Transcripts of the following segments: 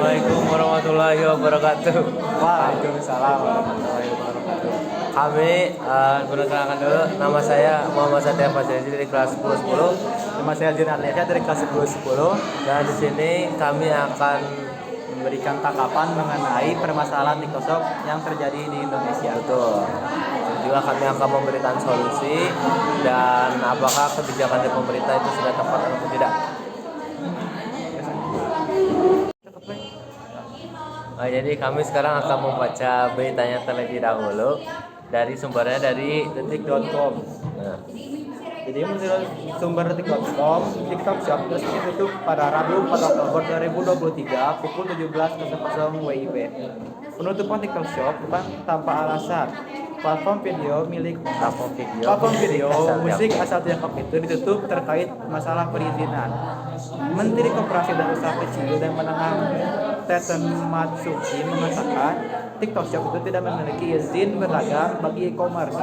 Assalamualaikum warahmatullahi wabarakatuh. Waalaikumsalam warahmatullahi wabarakatuh. Kami perkenalkan dulu, nama saya Muhammad Satya Fajri dari kelas 10. Nama saya Jin Arliasyah dari kelas 10 Dan di sini kami akan memberikan tanggapan mengenai permasalahan TikTok Shop yang terjadi di Indonesia. betul. Juga kami akan memberikan solusi dan apakah kebijakan dari pemerintah itu sudah tepat atau tidak. Jadi kami sekarang akan membaca beritanya terlebih dahulu dari sumbernya dari Detik.com. Nah, Jadi menurut sumber Detik.com, TikTok Shop resmi ditutup pada Rabu 4 Oktober 2023 pukul 17.00 WIB. Penutupan TikTok Shop bukan tanpa alasan. Platform video musik asal Tiongkok itu ditutup terkait masalah perizinan. Menteri Koperasi dan Usaha Kecil dan Menengah Teten Matsuki mengatakan TikTok Shop itu tidak memiliki izin berdagang bagi e-commerce.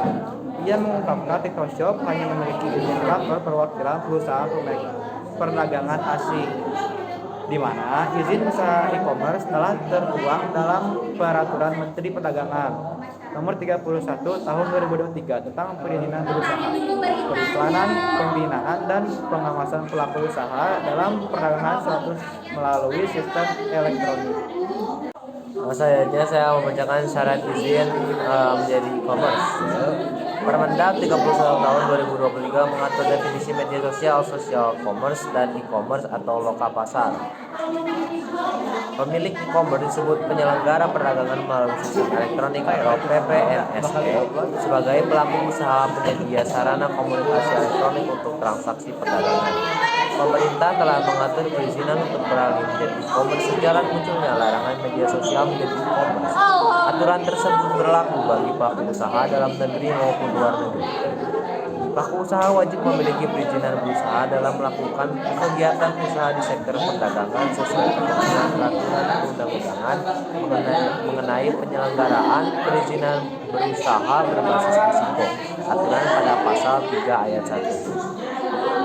Ia mengungkapkan TikTok Shop hanya memiliki izin kantor perwakilan perusahaan perdagangan asing, di mana izin usaha e-commerce telah tertuang dalam Peraturan Menteri Perdagangan Nomor 31 Tahun 2023 tentang perizinan berusaha, periklanan, pembinaan, dan pengawasan pelaku usaha dalam perdagangan melalui sistem elektronik. selanjutnya saya membacakan syarat izin menjadi e-commerce. Permendag 31 tahun 2023 mengatur definisi media sosial, social commerce, dan e-commerce atau loka pasar. Pemilik e-commerce disebut penyelenggara perdagangan melalui sistem elektronik atau PPMSE sebagai pelaku usaha penyedia sarana komunikasi elektronik untuk transaksi perdagangan. Pemerintah telah mengatur perizinan untuk beralih menjadi e-commerce sejalan munculnya larangan media sosial menjadi e-commerce. Aturan tersebut berlaku bagi pelaku usaha dalam negeri maupun luar negeri. Pelaku usaha wajib memiliki perizinan berusaha dalam melakukan kegiatan usaha di sektor perdagangan sesuai dengan peraturan perundang-undangan mengenai penyelenggaraan perizinan berusaha berbasis risiko. Aturan pada pasal 3 ayat 1.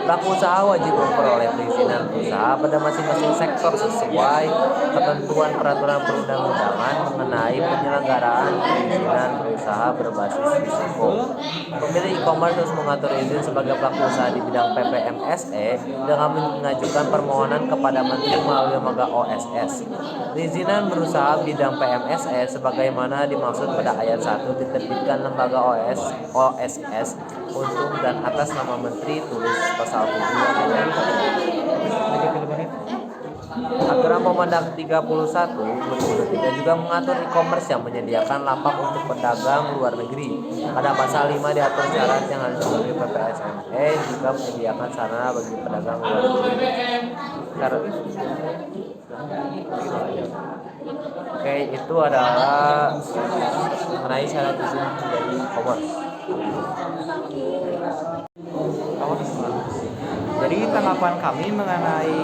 Pelaku usaha wajib memperoleh perizinan berusaha pada masing-masing sektor sesuai ketentuan peraturan perundang-undangan mengenai penyelenggaraan perizinan berusaha berbasis risiko. Pemilik e-commerce harus mengatur izin sebagai pelaku usaha di bidang PPMSE dengan mengajukan permohonan kepada Menteri melalui lembaga OSS. Perizinan berusaha bidang PMSE sebagaimana dimaksud pada ayat 1 diterbitkan lembaga OSS untuk dan atas nama Menteri tulis pasal 7 ayat 1. Aturan Permendag 31 2023 juga mengatur e-commerce yang menyediakan lapak untuk pedagang luar negeri. Pada pasal 5 diatur syarat yang harus dipenuhi PPSME jika menyediakan sarana bagi pedagang luar negeri. Oke, itu adalah mengenai syarat izin menjadi e-commerce. Jadi tanggapan kami mengenai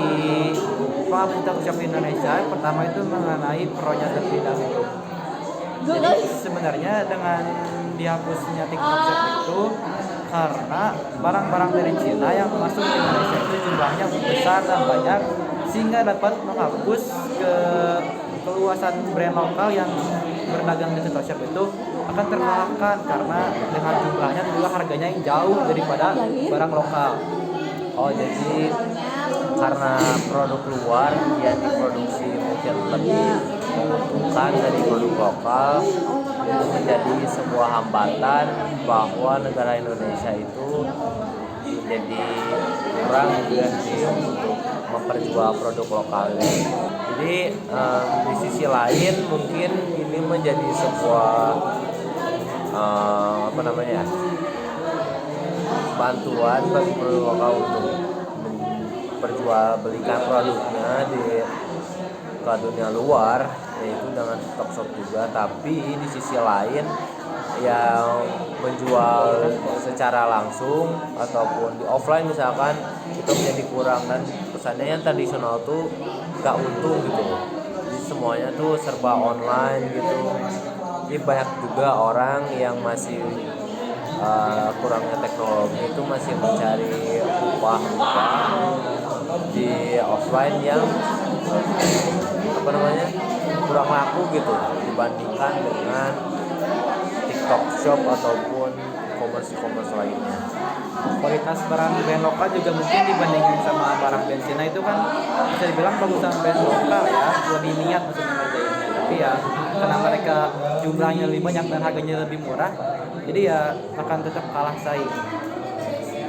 TikTok Shop Indonesia pertama itu mengenai pro-nya terlebih dahulu. Jadi sebenarnya dengan dihapusnya TikTok Shop itu karena barang-barang dari Cina yang masuk ke Indonesia itu jumlahnya besar dan banyak sehingga dapat menghapus keluasan brand lokal yang berdagang di TikTok Shop itu akan terkalahkan karena dengan jumlahnya juga harganya yang jauh daripada barang lokal. Oh, jadi karena produk luar yang diproduksi mungkin lebih menguntungkan dari produk lokal, itu menjadi sebuah hambatan bahwa negara Indonesia itu jadi kurang juga sih untuk memperjual produk lokalnya. Jadi di sisi lain mungkin ini menjadi sebuah bantuan bagi produk lokal untuk memperjualbelikan produknya ke dunia luar, yaitu dengan TikTok Shop juga. Tapi di sisi lain yang menjual secara langsung ataupun di offline misalkan itu menjadi kurang, dan kesannya yang tradisional tuh gak untung gitu. Jadi semuanya tuh serba online gitu. Jadi banyak juga orang yang masih kurangnya teknologi itu masih mencari upah di offline yang kurang laku gitu dibandingkan dengan TikTok Shop ataupun e-commerce lainnya. Kualitas barang brand lokal juga mungkin dibandingkan sama barang brand Cina itu kan bisa dibilang bagusan brand lokal ya, lebih niat maksudnya ngerjainnya. Tapi ya karena mereka jumlahnya lebih banyak dan harganya lebih murah, jadi ya akan tetap kalah saing.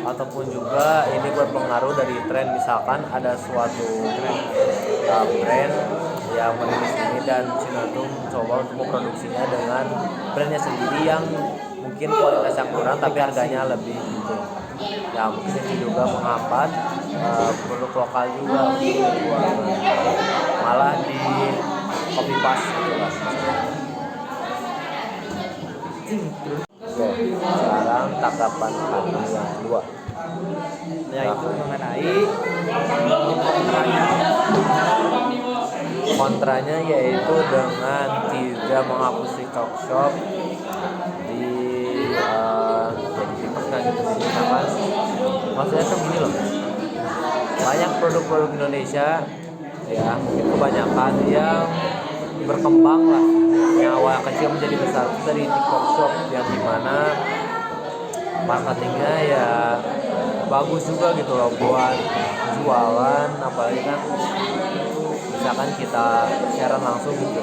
Ataupun juga ini berpengaruh dari tren, misalkan ada suatu brand yang merilis ini dan Cina tuh mencoba untuk memproduksinya dengan brandnya sendiri yang mungkin kualitasnya kurang tapi harganya lebih gitu. Ya mungkin itu juga menghambat produk lokal juga untuk dijual. Malah di copy paste gitu kan. Oke, sekarang tanggapan aku yang kedua, Yaitu mengenai kontranya yaitu dengan tidak menghapus TikTok Shop di TikTok gitu. Jadi misalkan maksudnya tuh gini loh, banyak produk-produk Indonesia ya mungkin kebanyakan yang berkembang lah yang awal kecil menjadi besar itu dari TikTok Shop yang dimana marketingnya ya bagus juga gitu loh buat jualan, apalagi kan misalkan kita share langsung gitu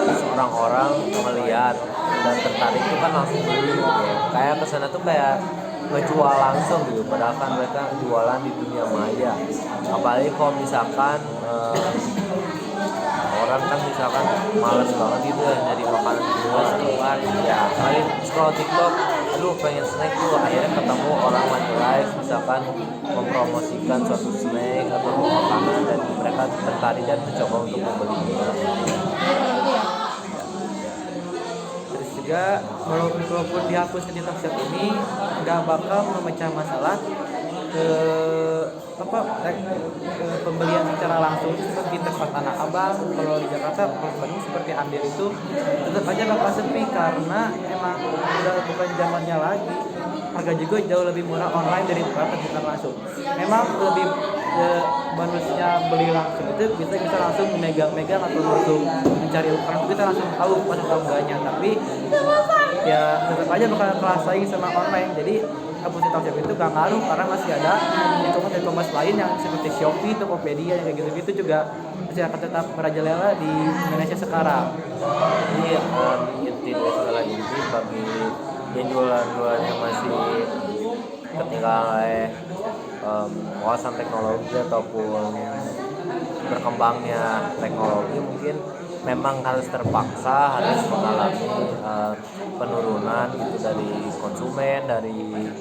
seorang orang melihat dan tertarik itu kan langsung beli gitu. Kayak kesana tuh kayak ngejual langsung gitu, padahal kan mereka jualan di dunia maya. Apalagi kalau misalkan orang kan misalkan males banget gitu ya nyari makanan di luar keluar ya, selain scroll TikTok aduh pengen snack tuh, akhirnya ketemu orang lagi live misalkan mempromosikan suatu snack atau makanan dan mereka tertarik dan mencoba untuk membeli. terus juga walaupun dihapus di TikTok Shop ini nggak bakal memecah masalah ke pembelian secara langsung seperti tempat Tanah Abang. Kalau di Jakarta, kalau Bandung seperti Andir itu tetap aja bakal sepi karena emang udah bukan zamannya lagi. Harga juga jauh lebih murah online daripada kita langsung. Memang lebih bonusnya beli langsung itu bisa langsung memegang atau langsung mencari ukuran, kita langsung tahu pas atau enggaknya. Tapi ya tetap aja bakal kelas saing sama online. Jadi hapus TikTok Shop itu gak ngaruh karena masih ada e-commerce lain yang seperti Shopee, Tokopedia, yang kayak gitu juga masih akan tetap merajalela di Indonesia sekarang. Jadi inti dari segala inti bagi yang jualan-jualannya masih ketinggalan oleh wawasan teknologi ataupun berkembangnya teknologi, mungkin memang harus terpaksa harus mengalami penurunan gitu dari konsumen, dari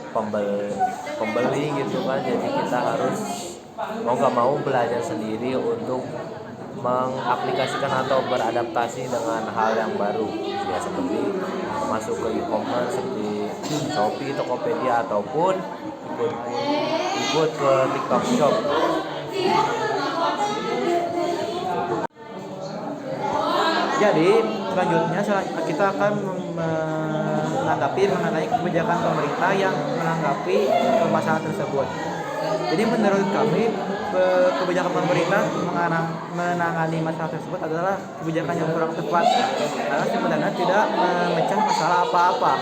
pembeli gitu kan. Jadi kita harus mau gak mau belajar sendiri untuk mengaplikasikan atau beradaptasi dengan hal yang baru ya, seperti masuk ke e-commerce seperti Shopee, Tokopedia ataupun ikut ke TikTok Shop. Jadi selanjutnya kita akan menanggapi mengenai kebijakan pemerintah yang menanggapi permasalahan tersebut. Jadi menurut kami kebijakan pemerintah menangani masalah tersebut adalah kebijakan yang kurang tepat karena sebenarnya tidak memecah masalah apa-apa.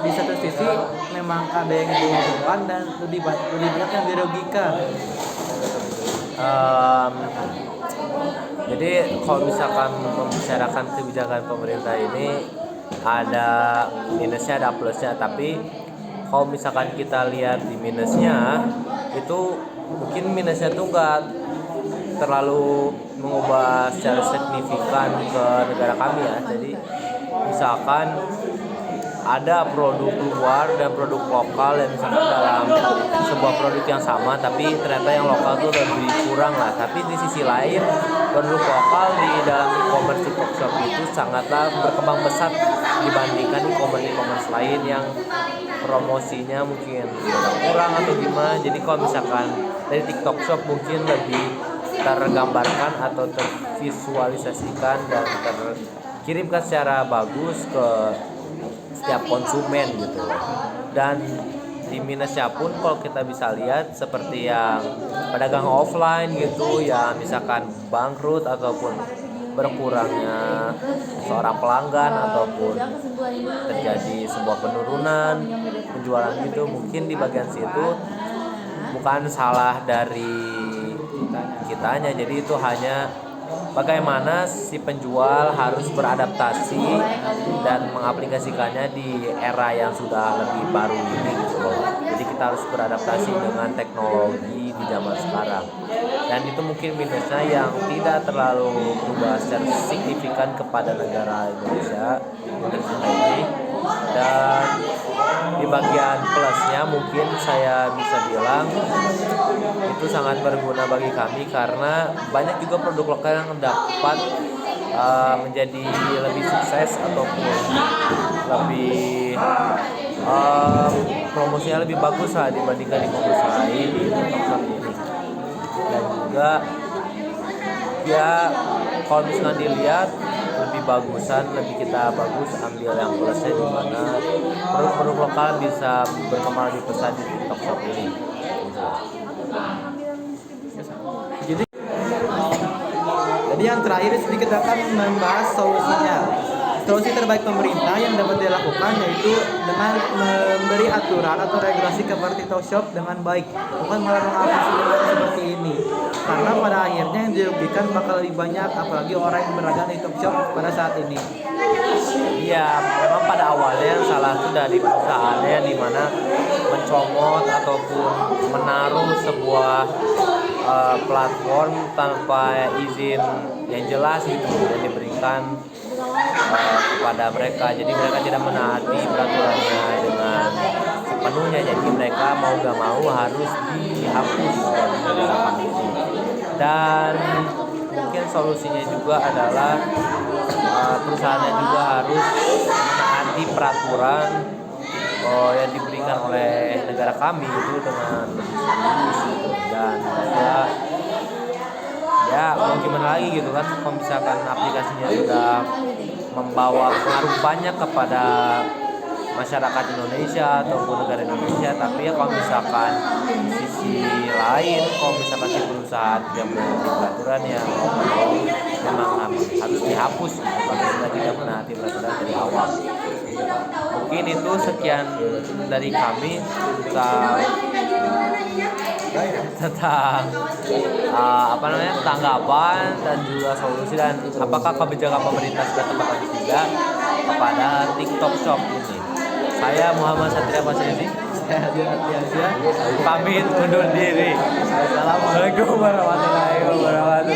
Di satu sisi memang ada yang diuntungkan dan lebih banyak yang dirugikan. Jadi kalau misalkan membicarakan kebijakan pemerintah ini ada minusnya ada plusnya, tapi kalau misalkan kita lihat di minusnya itu mungkin minusnya tuh nggak terlalu mengubah secara signifikan ke negara kami ya. Jadi misalkan ada produk luar dan produk lokal yang misalkan dalam sebuah produk yang sama tapi ternyata yang lokal tuh lebih kurang lah. Tapi di sisi lain produk lokal di dalam e-commerce TikTok Shop itu sangatlah berkembang pesat dibandingkan e-commerce lain yang promosinya mungkin kurang atau gimana. Jadi kalau misalkan dari TikTok Shop mungkin lebih tergambarkan atau tervisualisasikan dan terkirimkan secara bagus ke setiap konsumen gitu. Dan di minusnya pun kalau kita bisa lihat seperti yang pedagang offline gitu ya, misalkan bangkrut ataupun berkurangnya seorang pelanggan ataupun terjadi sebuah penurunan penjualan gitu, mungkin di bagian situ bukan salah dari kitanya, jadi itu hanya bagaimana si penjual harus beradaptasi dan mengaplikasikannya di era yang sudah lebih baru ini gitu loh. Jadi kita harus beradaptasi dengan teknologi di zaman sekarang. Dan itu mungkin minusnya yang tidak terlalu berubah secara signifikan kepada negara Indonesia ini. Dan di bagian plusnya mungkin saya bisa bilang itu sangat berguna bagi kami karena banyak juga produk lokal yang dapat menjadi lebih sukses ataupun lebih promosinya lebih bagus lah dibandingkan di komunitas lain di TikTok Shop ini. Dan juga ya kalau misalnya dilihat lebih bagusan, lebih kita bagus ambil yang plusnya di mana produk-produk lokal bisa berkembang lebih besar di TikTok Shop ini. Jadi yang terakhir sedikit akan membahas solusinya. Solusi terbaik pemerintah yang dapat dilakukan yaitu dengan memberi aturan atau regulasi kepada TikTok Shop dengan baik, bukan malah menghapus seperti ini. Karena pada akhirnya yang dirugikan bakal lebih banyak, apalagi orang yang berdagang di TikTok Shop pada saat ini. Iya, memang pada awalnya yang salah itu dari perusahaannya di mana mencomot ataupun menaruh sebuah platform tanpa izin yang jelas gitu yang diberikan kepada mereka. Jadi mereka tidak menaati peraturannya dengan sepenuhnya. Jadi mereka mau gak mau harus dihapus dari negara kami ini. Dan mungkin solusinya juga adalah perusahaannya juga harus menaati peraturan yang diberikan oleh negara kami itu dengan lebih serius gitu. Dan juga ya mau gimana lagi gitu kan, kalau misalkan aplikasinya sudah membawa pengaruh banyak kepada masyarakat Indonesia ataupun negara Indonesia, tapi ya kalau misalkan di sisi lain kalau misalkan si perusahaan tidak menaati peraturan ya memang harus dihapus gitu, kalau tidak menaati peraturan dari awal. Mungkin itu sekian dari kami tentang tanggapan dan juga solusi dan apakah kebijakan pemerintah sudah tepat atau tidak kepada TikTok Shop ini. Saya Muhammad Satria Fasilizi, Saya Biasa. pamit undur diri. Assalamualaikum Assalamualaikum warahmatullahi wabarakatuh.